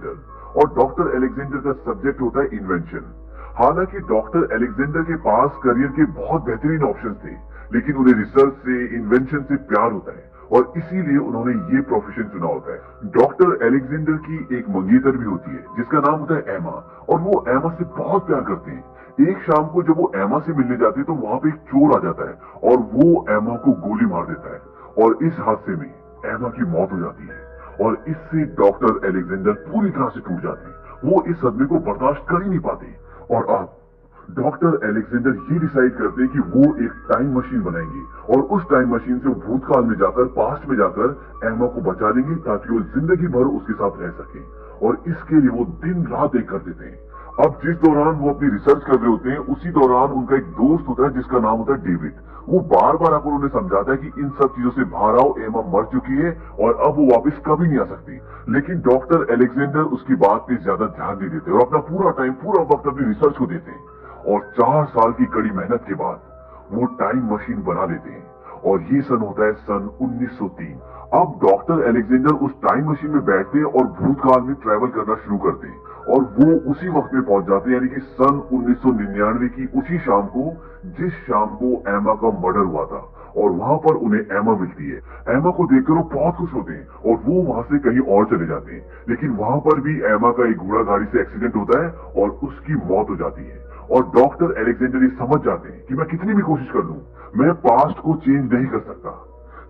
Alexander और doctor Alexander का subject होता है इन्वेंशन। हालांकि डॉक्टर एलेक्जेंडर के पास करियर के बहुत बेहतरीन ऑप्शन थे, लेकिन उन्हें रिसर्च से, इन्वेंशन से प्यार होता है और इसीलिए उन्होंने ये प्रोफेशन चुना होता है। डॉक्टर एलेक्जेंडर की एक मंगेतर भी होती है जिसका नाम होता है एमा, और वो एमा से बहुत प्यार करते हैं। एक शाम को जब वो एमा से मिलने जाते हैं तो वहां पे एक चोर आ जाता है और वो एमा को गोली मार देता है और इस हादसे में एमा की मौत हो जाती है और इससे डॉक्टर एलेक्जेंडर पूरी तरह से टूट जाते हैं। वो इस सदमे को बर्दाश्त कर ही नहीं पाते और अब डॉक्टर एलेक्जेंडर ये डिसाइड करते हैं कि वो एक टाइम मशीन बनाएंगे और उस टाइम मशीन से भूतकाल में जाकर, पास्ट में जाकर एमा को बचा लेंगे ताकि वो जिंदगी भर उसके साथ रह सके। और इसके लिए वो दिन रात एक कर देते हैं। अब जिस दौरान वो अपनी रिसर्च कर रहे होते हैं उसी दौरान उनका एक दोस्त होता है जिसका नाम होता है डेविड। वो बार बार आकर उन्हें समझाता है कि इन सब चीजों से बाहर आओ, एमा मर चुकी है और अब वो वापस कभी नहीं आ सकती। लेकिन डॉक्टर एलेक्जेंडर उसकी बात पे ज्यादा ध्यान नहीं देते और अपना पूरा टाइम, पूरा वक्त अपनी रिसर्च को देते हैं। और 4 साल की कड़ी मेहनत के बाद वो टाइम मशीन बना लेते हैं और ये सन होता है सन 1903। अब डॉक्टर एलेक्जेंडर उस टाइम मशीन में बैठते हैं और भूतकाल में ट्रेवल करना शुरू करते हैं और वो उसी वक्त में पहुंच जाते हैं, यानी कि सन 1999 की उसी शाम को जिस शाम को एमा का मर्डर हुआ था। और वहां पर उन्हें एमा मिलती है। एमा को देखकर वो बहुत खुश होते हैं और वो वहां से कहीं और चले जाते हैं, लेकिन वहां पर भी एमा का एक घोड़ा गाड़ी से एक्सीडेंट होता है और उसकी मौत हो जाती है। और डॉक्टर एलेक्जेंडर ये समझ जाते हैं कि मैं कितनी भी कोशिश कर लूं, मैं पास्ट को चेंज नहीं कर सकता।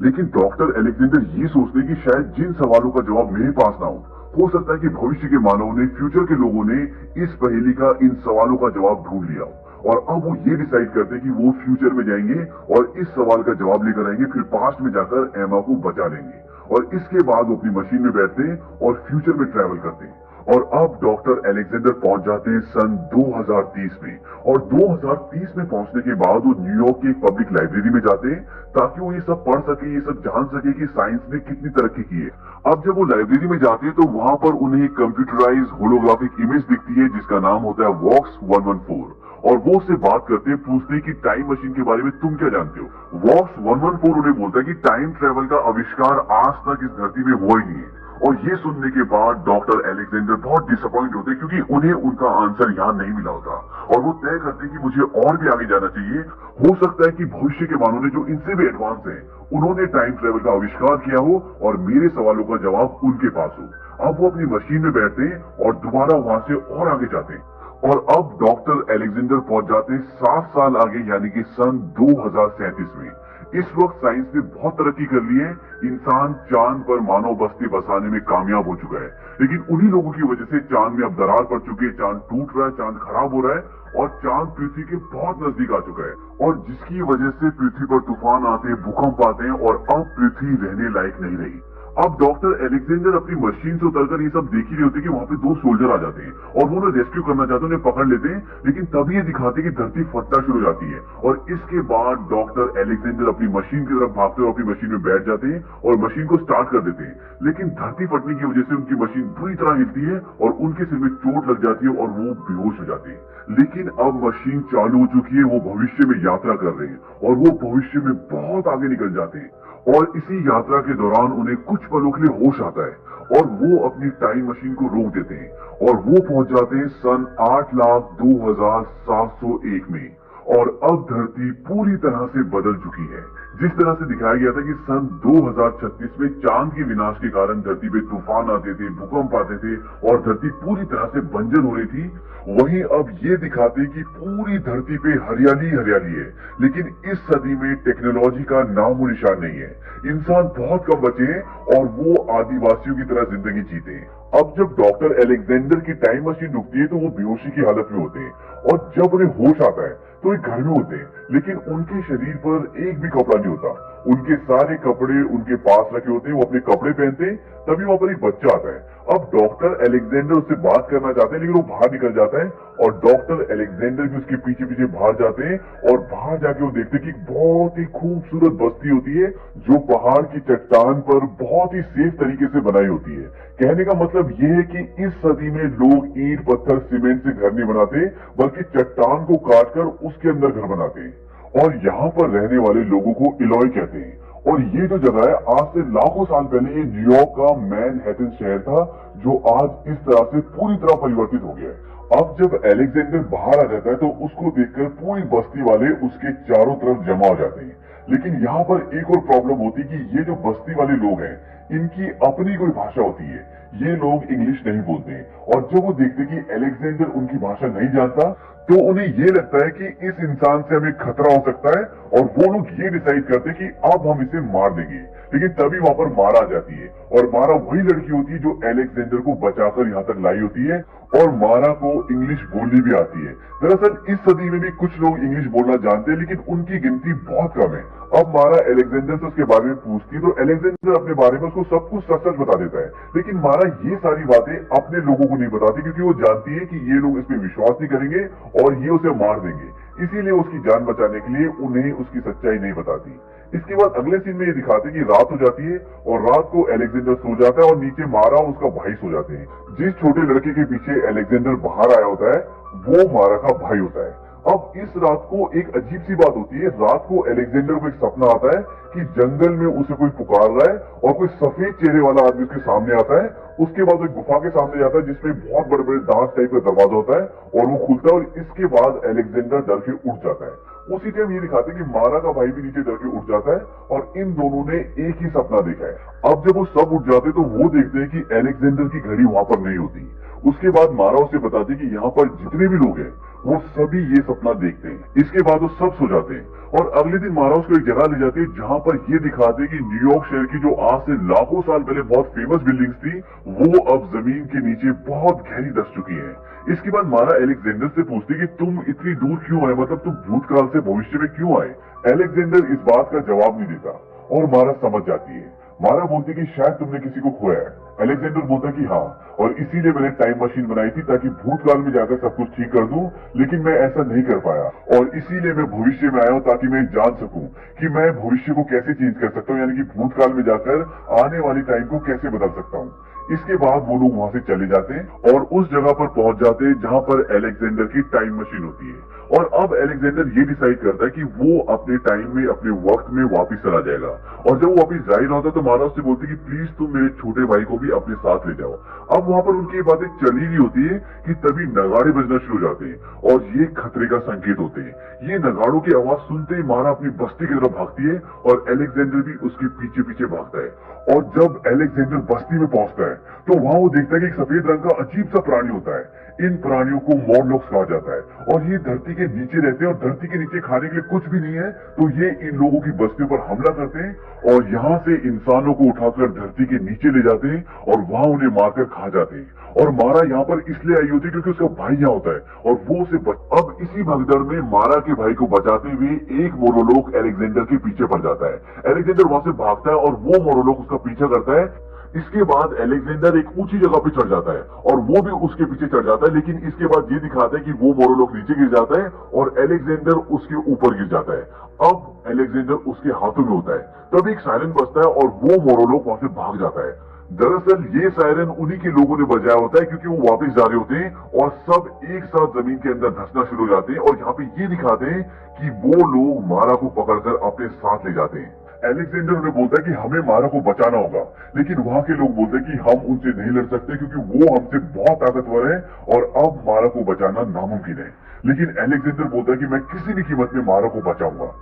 लेकिन डॉक्टर एलेक्जेंडर ये सोचते हैं कि शायद जिन सवालों का जवाब मेरे पास ना हो सकता है कि भविष्य के मानवों ने, फ्यूचर के लोगों ने इस पहेली का, इन सवालों का जवाब ढूंढ लिया हो। और अब वो ये डिसाइड करते हैं कि वो फ्यूचर में जाएंगे और इस सवाल का जवाब लेकर आएंगे, फिर पास्ट में जाकर एमा को बचा लेंगे। और इसके बाद वो अपनी मशीन में बैठते हैं और फ्यूचर में ट्रेवल करते हैं। और अब डॉक्टर एलेक्जेंडर पहुंच जाते हैं सन 2030 में। और 2030 में पहुंचने के बाद वो न्यूयॉर्क की एक पब्लिक लाइब्रेरी में जाते हैं ताकि वो ये सब पढ़ सके, ये सब जान सके कि साइंस ने कितनी तरक्की की है। अब जब वो लाइब्रेरी में जाते हैं तो वहां पर उन्हें एक कंप्यूटराइज होलोग्राफिक इमेज दिखती है जिसका नाम होता है वॉक्स 114। और वो उससे बात करते हैं, पूछते हैं कि टाइम मशीन के बारे में तुम क्या जानते हो। वॉक्स 114 उन्हें बोलता है कि टाइम ट्रेवल का आविष्कार आज तक इस धरती में हुआ ही नहीं है। और ये सुनने के बाद डॉक्टर एलेक्जेंडर बहुत डिसअपॉइंट होते क्योंकि उन्हें उनका आंसर यहाँ नहीं मिला होता। और वो तय करते कि मुझे और भी आगे जाना चाहिए। हो सकता है कि भविष्य के मानव ने जो इनसे भी एडवांस है, उन्होंने टाइम ट्रेवल का आविष्कार किया हो और मेरे सवालों का जवाब उनके पास हो। अब वो अपनी मशीन में बैठते हैं और दोबारा वहां से और आगे जाते हैं। और अब डॉक्टर एलेक्जेंडर पहुंच जाते हैं 7 साल आगे, यानी कि सन 2037 में। इस वक्त साइंस ने बहुत तरक्की कर ली है। इंसान चांद पर मानव बस्ती बसाने में कामयाब हो चुका है, लेकिन उन्हीं लोगों की वजह से चांद में अब दरार पड़ चुकी है, चांद टूट रहा है, चांद खराब हो रहा है और चांद पृथ्वी के बहुत नजदीक आ चुका है। और जिसकी वजह से पृथ्वी पर तूफान आते हैं, भूकंप आते हैं और अब पृथ्वी रहने लायक नहीं रही। अब डॉक्टर एलेक्जेंडर अपनी मशीन से उतरकर ये सब देख ही रहे होते कि वहां पे 2 सोल्जर आ जाते हैं और वो उन्हें रेस्क्यू करना चाहते हैं, उन्हें पकड़ लेते हैं। लेकिन तभी ये दिखाते कि धरती फटना शुरू हो जाती है और इसके बाद डॉक्टर एलेक्जेंडर अपनी मशीन की तरफ भागते और अपनी मशीन में बैठ जाते हैं और मशीन को स्टार्ट कर देते हैं। लेकिन धरती फटने की वजह से उनकी मशीन बुरी तरह हिलती है और उनके सिर में चोट लग जाती है और वो बेहोश हो जाते हैं। लेकिन अब मशीन चालू हो चुकी है, वो भविष्य में यात्रा कर रहे हैं और वो भविष्य में बहुत आगे निकल जाते हैं। और इसी यात्रा के दौरान उन्हें कुछ पलों के लिए होश आता है और वो अपनी टाइम मशीन को रोक देते हैं और वो पहुंच जाते हैं सन 8,02,701 में। और अब धरती पूरी तरह से बदल चुकी है। जिस तरह से दिखाया गया था कि सन 2036 में चांद के विनाश के कारण धरती पे तूफान आते थे, भूकंप आते थे और धरती पूरी तरह से बंजर हो रही थी, वहीं अब ये दिखाते कि पूरी धरती पे हरियाली हरियाली है। लेकिन इस सदी में टेक्नोलॉजी का नामो निशान नहीं है। इंसान बहुत कम बचे हैं और वो आदिवासियों की तरह जिंदगी जीते हैं। अब जब डॉक्टर एलेक्जेंडर की टाइम मशीन रुकती है तो वो बेहोशी की हालत में होते हैं और जब उन्हें होश आता है तो वे घर में होते हैं, लेकिन उनके शरीर पर एक भी कपड़ा नहीं होता। उनके सारे कपड़े उनके पास रखे होते हैं, वो अपने कपड़े पहनते हैं। तभी वहां पर एक बच्चा आता है। अब डॉक्टर एलेक्जेंडर उससे बात करना चाहते हैं लेकिन वो बाहर निकल जाता है और डॉक्टर एलेक्जेंडर भी उसके पीछे पीछे बाहर जाते हैं और बाहर जाके वो देखते हैं कि बहुत ही खूबसूरत बस्ती होती है जो पहाड़ की चट्टान पर बहुत ही सेफ तरीके से बनाई होती है। कहने का मतलब ये है कि इस सदी में लोग ईंट, पत्थर, सीमेंट से घर नहीं बनाते बल्कि चट्टान को काटकर उसके अंदर घर बनाते हैं। और यहाँ पर रहने वाले लोगों को इलॉय कहते हैं और ये जो जगह है आज से लाखों साल पहले ये न्यूयॉर्क का मैनहट्टन शहर था, जो आज इस तरह से पूरी तरह परिवर्तित हो गया है। अब जब अलेक्जेंडर बाहर आ जाता है तो उसको देखकर पूरी बस्ती वाले उसके चारों तरफ जमा हो जाते हैं। लेकिन यहाँ पर एक और प्रॉब्लम होती है कि ये जो बस्ती वाले लोग हैं, इनकी अपनी कोई भाषा होती है, ये लोग इंग्लिश नहीं बोलते। और जब वो देखते कि अलेक्जेंडर उनकी भाषा नहीं जानता, तो उन्हें ये लगता है कि इस इंसान से हमें खतरा हो सकता है, और वो लोग ये डिसाइड करते हैं कि अब हम इसे मार देंगे। लेकिन तभी वहां पर मारा आ जाती है, और मारा वही लड़की होती है जो अलेक्जेंडर को बचाकर यहाँ तक लाई होती है, और मारा को इंग्लिश बोलनी भी आती है। दरअसल इस सदी में भी कुछ लोग इंग्लिश बोलना जानते हैं, लेकिन उनकी गिनती बहुत कम है। अब मारा अलेक्जेंडर से उसके बारे में पूछती है, तो अलेक्जेंडर अपने बारे में उसको सब कुछ सच सच बता देता है। लेकिन मारा ये सारी बातें अपने लोगों को नहीं बताती, क्योंकि वो जानती है कि ये लोग इस पे विश्वास नहीं करेंगे और ये उसे मार देंगे। इसीलिए उसकी जान बचाने के लिए उन्हें उसकी सच्चाई नहीं बताती। इसके बाद अगले सीन में ये दिखाते हैं कि रात हो जाती है, और रात को अलेक्जेंडर सो जाता है और नीचे मारा और उसका भाई सो जाते हैं। जिस छोटे लड़के के पीछे अलेक्जेंडर बाहर आया होता है, वो मारा का भाई होता है। अब इस रात को एक अजीब सी बात होती है। रात को अलेक्जेंडर को एक सपना आता है कि जंगल में उसे कोई पुकार रहा है, और कोई सफेद चेहरे वाला आदमी उसके सामने आता है। उसके बाद वो एक गुफा के सामने जाता है, जिसमें बहुत बड़े बड़े दांत टाइप का दरवाजा होता है, और वो खुलता है, और इसके बाद अलेक्जेंडर डर के उठ जाता है। उसी टाइम ये दिखाते हैं कि मारा का भाई भी नीचे डर के उठ जाता है, और इन दोनों ने एक ही सपना देखा है। अब जब वो सब उठ जाते हैं, तो वो देखते हैं कि अलेक्जेंडर की घड़ी वहां पर नहीं होती। उसके बाद मारा उसे बताती कि यहाँ पर जितने भी लोग हैं, वो सभी ये सपना देखते हैं। इसके बाद वो सब सो जाते हैं, और अगले दिन मारा उसको एक जगह ले जाती है, जहां पर ये दिखाते हैं कि न्यूयॉर्क शहर की जो आज से लाखों साल पहले बहुत फेमस बिल्डिंग्स थी, वो अब जमीन के नीचे बहुत गहरी दस चुकी हैं। इसके बाद मारा अलेक्जेंडर से पूछती कि तुम इतनी दूर क्यों आए, मतलब तुम भूतकाल से भविष्य में क्यों आए। अलेक्जेंडर इस बात का जवाब नहीं देता, और मारा समझ जाती है। मारा बोलती कि शायद तुमने किसी को खोया है। अलेक्जेंडर बोलता कि हाँ, और इसीलिए मैंने टाइम मशीन बनाई थी ताकि भूतकाल में जाकर सब कुछ ठीक कर दूं, लेकिन मैं ऐसा नहीं कर पाया, और इसीलिए मैं भविष्य में आया हूं ताकि मैं जान सकूं कि मैं भविष्य को कैसे चेंज कर सकता हूं, यानी कि भूतकाल में जाकर आने वाली टाइम को कैसे बदल सकता हूं। इसके बाद वो लोग वहां से चले जाते हैं और उस जगह पर पहुंच जाते हैं जहां पर अलेक्जेंडर की टाइम मशीन होती है। और अब अलेक्जेंडर ये डिसाइड करता है कि वो अपने टाइम में, अपने वक्त में वापस चला जाएगा। और जब वो वापस जा ही रहा होता है, तो मारा उससे बोलती कि प्लीज तुम मेरे छोटे भाई को भी अपने साथ ले जाओ। अब वहां पर उनकी बातें चल ही रही होती है कि तभी नगाड़े बजना शुरू हो जाते हैं, और ये खतरे का संकेत होते हैं। ये नगाड़ों की आवाज सुनते ही मारा अपनी बस्ती की तरफ भागती है, और अलेक्जेंडर भी उसके पीछे पीछे भागता है। और जब अलेक्जेंडर बस्ती में पहुंचता है, तो वहां वो देखता है कि एक सफेद रंग का अजीब सा प्राणी होता है। इन प्राणियों को मॉर्लॉक्स कहा जाता है, और ये धरती के नीचे रहते हैं, और धरती के नीचे खाने के लिए कुछ भी नहीं है, तो ये इन लोगों की बस्तियों पर हमला करते हैं, और यहाँ से इंसानों को उठाकर धरती के नीचे ले जाते हैं, और वहां उन्हें मारकर खा जाते हैं। और मारा यहाँ पर इसलिए आई होती है क्योंकि उसका भाई यहाँ होता है, और वो उसे अब इसी भगदड़ में मारा के भाई को बचाते हुए एक मोरोलोक अलेक्जेंडर के पीछे पड़ जाता है। अलेक्जेंडर वहां से भागता है, और वो मोरोलोक उसका पीछा करता है। इसके बाद अलेक्जेंडर एक ऊंची जगह पे चढ़ जाता है, और वो भी उसके पीछे चढ़ जाता है। लेकिन इसके बाद ये दिखाता है कि वो मोरोलोक नीचे गिर जाता है, और अलेक्जेंडर उसके ऊपर गिर जाता है। अब अलेक्जेंडर उसके हाथों में होता है। तब एक सायरन बजता है, और वो मोरोलोक वहां से भाग जाता है। दरअसल ये सायरन उन्हीं के लोगों ने बजाया होता है, क्योंकि वो वापस जा रहे होते हैं, और सब एक साथ जमीन के अंदर धंसना शुरू हो जाते हैं। और यहाँ पे ये दिखाते हैं कि वो लोग मारा को पकड़कर अपने साथ ले जाते हैं। अलेक्जेंडर उन्हें बोलता है कि हमें मारा को बचाना होगा, लेकिन वहां के लोग बोलते हैं कि हम उनसे नहीं लड़ सकते, क्योंकि वो हमसे बहुत ताकतवर है, और अब मारा को बचाना नामुमकिन है। लेकिन अलेक्जेंडर बोलता है कि मैं किसी भी कीमत में मारा को बचाऊंगा।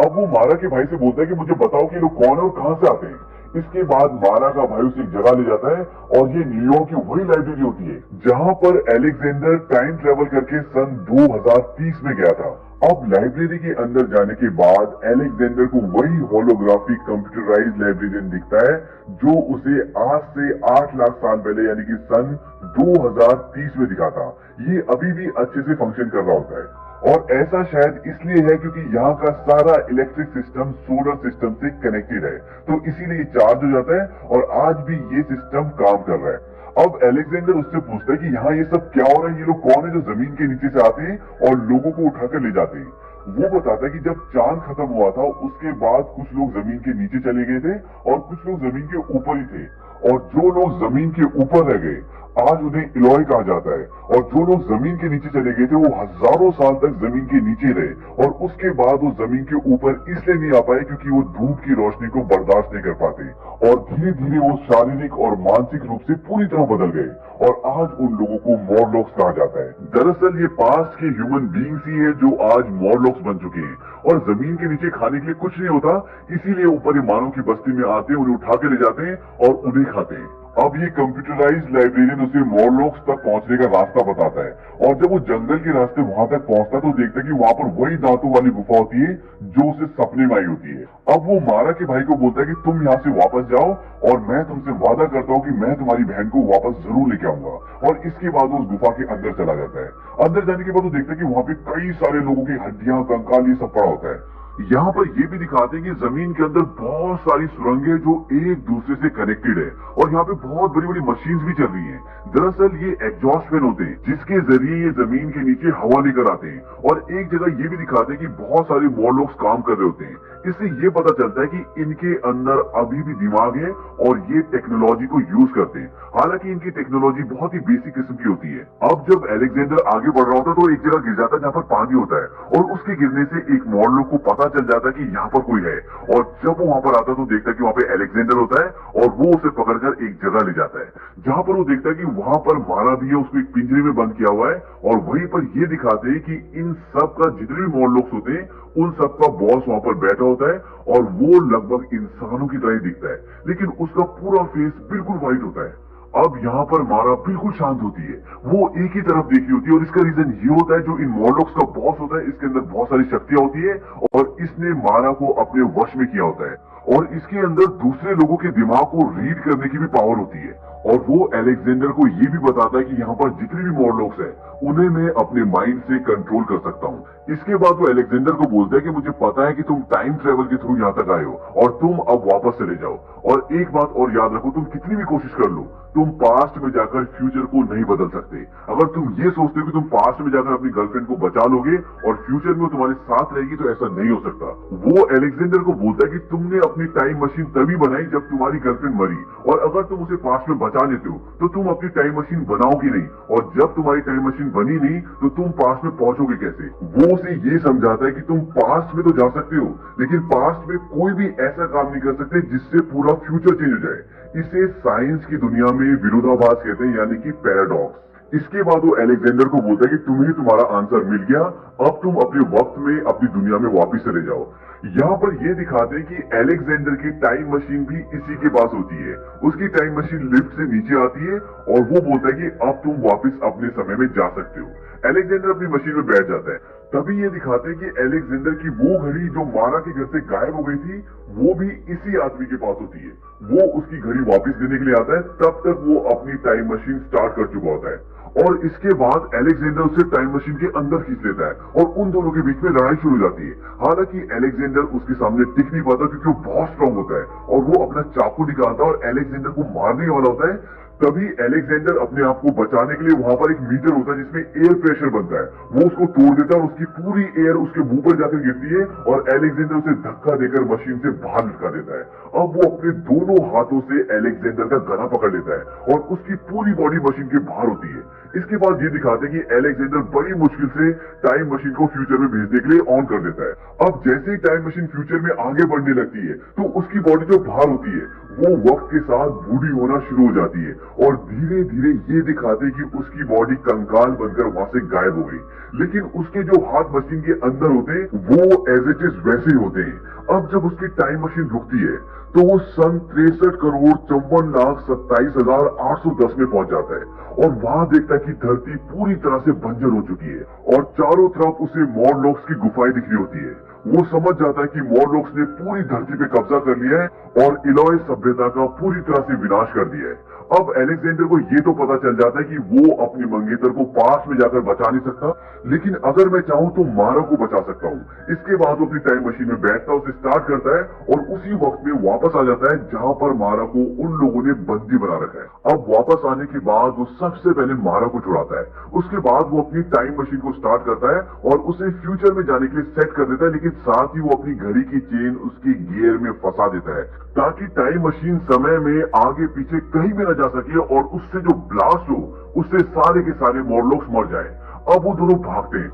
अब वो मारा के भाई से बोलता है कि मुझे बताओ कि लोग कौन है और कहां से आते हैं। इसके बाद मारा का भाई उसे एक जगह ले जाता है, और ये न्यूयॉर्क की वही लाइब्रेरी होती है जहां पर अलेक्जेंडर टाइम ट्रेवल करके सन 2030 में गया था। अब लाइब्रेरी के अंदर जाने के बाद अलेक्जेंडर को वही होलोग्राफिक कंप्यूटराइज्ड लाइब्रेरियन दिखता है, जो उसे आज से 8 लाख साल पहले यानी कि सन 2030 में दिखा था। ये अभी भी अच्छे से फंक्शन कर रहा होता है, और ऐसा शायद इसलिए है क्योंकि यहाँ का सारा इलेक्ट्रिक सिस्टम सोलर सिस्टम से कनेक्टेड है, तो इसीलिए ये चार्ज हो जाता है, और आज भी ये सिस्टम काम कर रहा है। अब अलेक्जेंडर उससे पूछता है कि यहाँ ये सब क्या हो रहा है, ये लोग कौन है जो जमीन के नीचे से आते हैं और लोगों को उठाकर ले जाते हैं। वो बताता है कि जब चांद खत्म हुआ था, उसके बाद कुछ लोग जमीन के नीचे चले गए थे, और कुछ लोग जमीन के ऊपर ही थे। और जो लोग जमीन के ऊपर रह गए आज उन्हें इलॉय कहा जाता है, और जो लोग जमीन के नीचे चले गए थे वो हजारों साल तक जमीन के नीचे रहे और उसके बाद वो जमीन के ऊपर इसलिए नहीं आ पाए क्योंकि वो धूप की रोशनी को बर्दाश्त नहीं कर पाते, और धीरे धीरे वो शारीरिक और मानसिक रूप से पूरी तरह बदल गए और आज उन लोगों को मॉरलॉक्स कहा जाता है। दरअसल ये पास्ट के ह्यूमन बींग्स ही है जो आज मॉरलॉक्स बन चुके हैं, और जमीन के नीचे खाने के लिए कुछ नहीं होता, इसीलिए ऊपर ये मानव की बस्ती में आते हैं, उन्हें उठा के ले जाते हैं और उन्हें खाते हैं। अब ये कंप्यूटराइज्ड लाइब्रेरियन उसे मॉरलॉक्स तक पहुंचने का रास्ता बताता है, और जब वो जंगल के रास्ते वहां तक पहुंचता है तो देखता है कि वहां पर वही दांतों वाली गुफा होती है जो उसे सपने में आई होती है। अब वो मारा के भाई को बोलता है कि तुम यहाँ से वापस जाओ और मैं तुमसे वादा करता हूँ कि मैं तुम्हारी बहन को वापस जरूर लेके आऊंगा, और इसके बाद वो उस गुफा के अंदर चला जाता है। अंदर जाने के बाद वो देखता है कि वहां पे कई सारे लोगों की हड्डियां, कंकाल, ये सब पड़ा होता है। यहाँ पर ये भी दिखाते हैं कि जमीन के अंदर बहुत सारी सुरंगें जो एक दूसरे से कनेक्टेड है, और यहाँ पे बहुत बड़ी बड़ी मशीन्स भी चल रही हैं। दरअसल ये एग्जॉस्ट फैन होते हैं जिसके जरिए ये जमीन के नीचे हवा लेकर आते हैं, और एक जगह ये भी दिखाते हैं कि बहुत सारे मॉरलॉक्स काम कर रहे होते हैं। इससे ये पता चलता है कि इनके अंदर अभी भी दिमाग है और ये टेक्नोलॉजी को यूज करते हैं, हालांकि इनकी टेक्नोलॉजी बहुत ही बेसिक किस्म की होती है। अब जब अलेक्जेंडर आगे बढ़ रहा होता है तो एक जगह गिर जाता है जहाँ पर पानी होता है, और उसके गिरने से एक मॉरलॉक को पता चल जाता है कि यहाँ पर कोई है, और जब वो वहां पर आता है तो देखता है कि वहां पे अलेक्जेंडर होता है, और वो उसे पकड़कर एक जगह ले जाता है जहां पर वो देखता है कि वहां पर मारा भी है, उसको एक पिंजरे में बंद किया हुआ है, और वहीं पर ये दिखाते हैं कि इन सब का जितने भी मॉरलॉक्स होते हैं उन सबका बॉस वहां पर बैठा होता है, और वो लगभग इंसानों की तरह दिखता है, लेकिन उसका पूरा फेस बिल्कुल व्हाइट होता है। अब यहाँ पर मारा बिल्कुल शांत होती है, वो एक ही तरफ देख रही होती है, और इसका रीजन ये होता है जो इन मॉरलॉक्स का बॉस होता है इसके अंदर बहुत सारी शक्तियां होती है, और इसने मारा को अपने वश में किया होता है, और इसके अंदर दूसरे लोगों के दिमाग को रीड करने की भी पावर होती है, और वो अलेक्जेंडर को ये भी बताता है कि यहाँ पर जितने भी मॉरलॉक्स हैं उन्हें मैं अपने माइंड से कंट्रोल कर सकता हूँ। इसके बाद वो अलेक्जेंडर को बोलता है कि मुझे पता है कि तुम टाइम ट्रेवल के थ्रू यहाँ तक आए हो और तुम अब वापस चले जाओ, और एक बात और याद रखो, तुम कितनी भी कोशिश कर लो तुम पास्ट में जाकर फ्यूचर को नहीं बदल सकते। अगर तुम ये सोचते हो कि तुम पास्ट में जाकर अपनी गर्लफ्रेंड को बचा लोगे और फ्यूचर में वो तुम्हारे साथ रहेगी तो ऐसा नहीं हो सकता। वो अलेक्जेंडर को बोलता है कि तुमने अपनी टाइम मशीन तभी बनाई जब तुम्हारी गर्लफ्रेंड मरी, और अगर तुम उसे पास्ट में बचा लेते हो तो तुम अपनी टाइम मशीन बनाओगे नहीं, और जब तुम्हारी टाइम मशीन बनी नहीं तो तुम पास्ट में पहुंचोगे कैसे। वो उसे ये समझाता है कि तुम पास्ट में तो जा सकते हो लेकिन पास्ट में कोई भी ऐसा काम नहीं कर सकते जिससे पूरा फ्यूचर चेंज हो जाए। इसे साइंस की दुनिया में विरोधाभास कहते हैं, यानी कि पैराडॉक्स। इसके बाद वो अलेक्जेंडर को बोलता है कि तुम्हें तुम्हारा आंसर मिल गया, अब तुम अपने वक्त में अपनी दुनिया में वापस चले जाओ। यहाँ पर ये दिखाते हैं कि अलेक्जेंडर की टाइम मशीन भी इसी के पास होती है। उसकी टाइम मशीन लिफ्ट से नीचे आती है और वो बोलता है कि अब तुम वापस अपने समय में जा सकते हो। अलेक्जेंडर अपनी मशीन में बैठ जाता है। तभी ये दिखाते हैं कि अलेक्जेंडर की वो घड़ी जो मारा के घर से गायब हो गई थी वो भी इसी आदमी के पास होती है। वो उसकी घड़ी वापस देने के लिए आता है, तब तक वो अपनी टाइम मशीन स्टार्ट कर चुका होता है, और इसके बाद अलेक्जेंडर उसे टाइम मशीन के अंदर खींच लेता है और उन दोनों के बीच में लड़ाई शुरू हो जाती है। हालांकि अलेक्जेंडर उसके सामने टिक नहीं पाता क्योंकि वो बहुत स्ट्रांग होता है, और वो अपना चाकू निकालता है और अलेक्जेंडर को मारने वाला होता है। तभी अलेक्जेंडर अपने आप को बचाने के लिए वहां पर एक मीटर होता है जिसमें एयर प्रेशर बनता है, वो उसको तोड़ देता है और उसकी पूरी एयर उसके मुंह पर जाकर गिरती है, और अलेक्जेंडर उसे धक्का देकर मशीन से बाहर लटका देता है। अब वो अपने दोनों हाथों से अलेक्जेंडर का गला पकड़ लेता है और उसकी पूरी बॉडी मशीन के बाहर होती है। इसके बाद ये दिखाते हैं कि अलेक्जेंडर बड़ी मुश्किल से टाइम मशीन को फ्यूचर में भेजने के लिए ऑन कर देता है। अब जैसे ही टाइम मशीन फ्यूचर में आगे बढ़ने लगती है तो उसकी बॉडी जो बाहर होती है वो वक्त के साथ बूढ़ी होना शुरू हो जाती है, और धीरे धीरे ये दिखाते हैं कि उसकी बॉडी कंकाल बनकर वहां से गायब हो गई, लेकिन उसके जो हाथ मशीन के अंदर होते हैं वो एज इट इज वैसे ही होते हैं। अब जब उसकी टाइम मशीन रुकती है तो वो सन 63,54,27,810 में पहुंच जाता है, और वहां देखता है कि धरती पूरी तरह से बंजर हो चुकी है और चारों तरफ उसे मॉरलॉक्स की गुफाएं दिख रही होती है। वो समझ जाता है कि मॉरलॉक्स ने पूरी धरती पे कब्जा कर लिया है और इलॉय सभ्यता का पूरी तरह से विनाश कर दिया है। अब अलेक्जेंडर को ये तो पता चल जाता है कि वो अपनी मंगेतर को पास में जाकर बचा नहीं सकता, लेकिन अगर मैं चाहूं तो मारा को बचा सकता हूं। इसके बाद वो अपनी टाइम मशीन में बैठता है, उसे स्टार्ट करता है और उसी वक्त में वापस आ जाता है जहां पर मारा को उन लोगों ने बंदी बना रखा है। अब वापस आने के बाद वो सबसे पहले मारा को छुड़ाता है। उसके बाद वो अपनी टाइम मशीन को स्टार्ट करता है और उसे फ्यूचर में जाने के लिए सेट कर देता है, लेकिन लेकिन साथ ही वो अपनी घड़ी की चेन उसके गियर में फंसा देता है ताकि टाइम मशीन समय में आगे पीछे कहीं भी न जा सके और उससे जो ब्लास्ट हो उससे सारे के सारे मॉर्लोक्स मर जाए। अब वो दोनों भागते हैं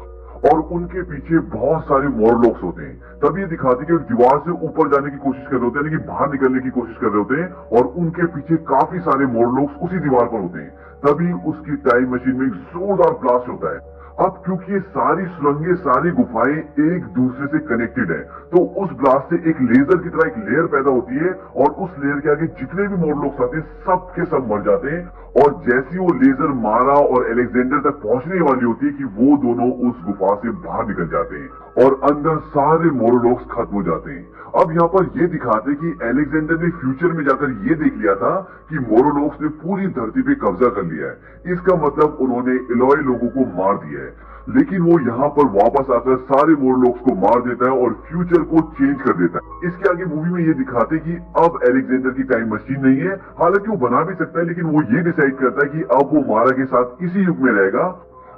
और उनके पीछे बहुत सारे मॉर्लोक्स होते हैं। तब ये दिखाते कि दीवार से ऊपर जाने की कोशिश कर रहे होते हैं, यानी कि बाहर निकलने की कोशिश कर रहे होते हैं और उनके पीछे काफी सारे मॉर्लोक्स उसी दीवार पर होते हैं। तभी उसकी टाइम मशीन में एक जोरदार ब्लास्ट होता है। अब क्योंकि ये सारी सुरंगें, सारी गुफाएं एक दूसरे से कनेक्टेड है, तो उस ब्लास्ट से एक लेजर की तरह एक लेयर पैदा होती है और उस लेयर के आगे जितने भी मॉर्लोक्स आते हैं सब के सब मर जाते हैं। और जैसी वो लेजर मारा और अलेक्जेंडर तक पहुंचने वाली होती है कि वो दोनों उस गुफा से बाहर निकल जाते हैं और अंदर सारे मॉर्लोक्स खत्म हो जाते हैं। अब यहाँ पर ये दिखाते कि अलेक्जेंडर ने फ्यूचर में जाकर ये देख लिया था कि मोरोलोक्स ने पूरी धरती पे कब्जा कर लिया है। इसका मतलब उन्होंने इलोय लोगों को मार दिया है, लेकिन वो यहाँ पर वापस आकर सारे मोरोलोक्स को मार देता है और फ्यूचर को चेंज कर देता है। इसके आगे मूवी में ये दिखाते कि अब अलेक्जेंडर की टाइम मशीन नहीं है, हालांकि वो बना भी सकता है, लेकिन वो ये डिसाइड करता है कि अब वो मारा के साथ इसी युग में रहेगा।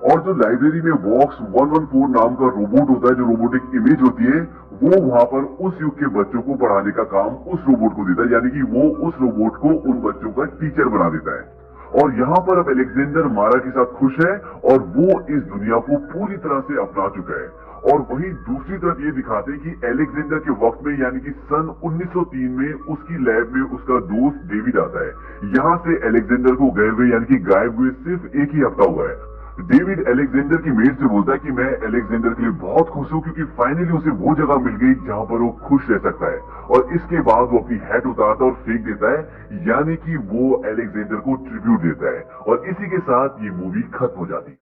और जो लाइब्रेरी में वॉक्स 114 नाम का रोबोट होता है, जो रोबोटिक इमेज होती है, वो वहां पर उस युग के बच्चों को पढ़ाने का काम उस रोबोट को देता है, यानी कि वो उस रोबोट को उन बच्चों का टीचर बना देता है। और यहाँ पर अब अलेक्जेंडर मारा के साथ खुश है और वो इस दुनिया को पूरी तरह से अपना चुका है। और वहीं दूसरी तरफ ये दिखाते हैं कि अलेक्जेंडर के वक्त में, यानी कि सन 1903 में उसकी लैब में उसका दोस्त डेविड आता है। यहाँ से अलेक्जेंडर को गए हुए, यानी कि गायब हुए सिर्फ एक ही हफ्ता हुआ है। डेविड अलेक्जेंडर की मेट से बोलता है कि मैं अलेक्जेंडर के लिए बहुत खुश हूं क्योंकि फाइनली उसे वो जगह मिल गई जहां पर वो खुश रह सकता है। और इसके बाद वो अपनी हैट उतारता है और फेंक देता है, यानी कि वो अलेक्जेंडर को ट्रिब्यूट देता है। और इसी के साथ ये मूवी खत्म हो जाती है।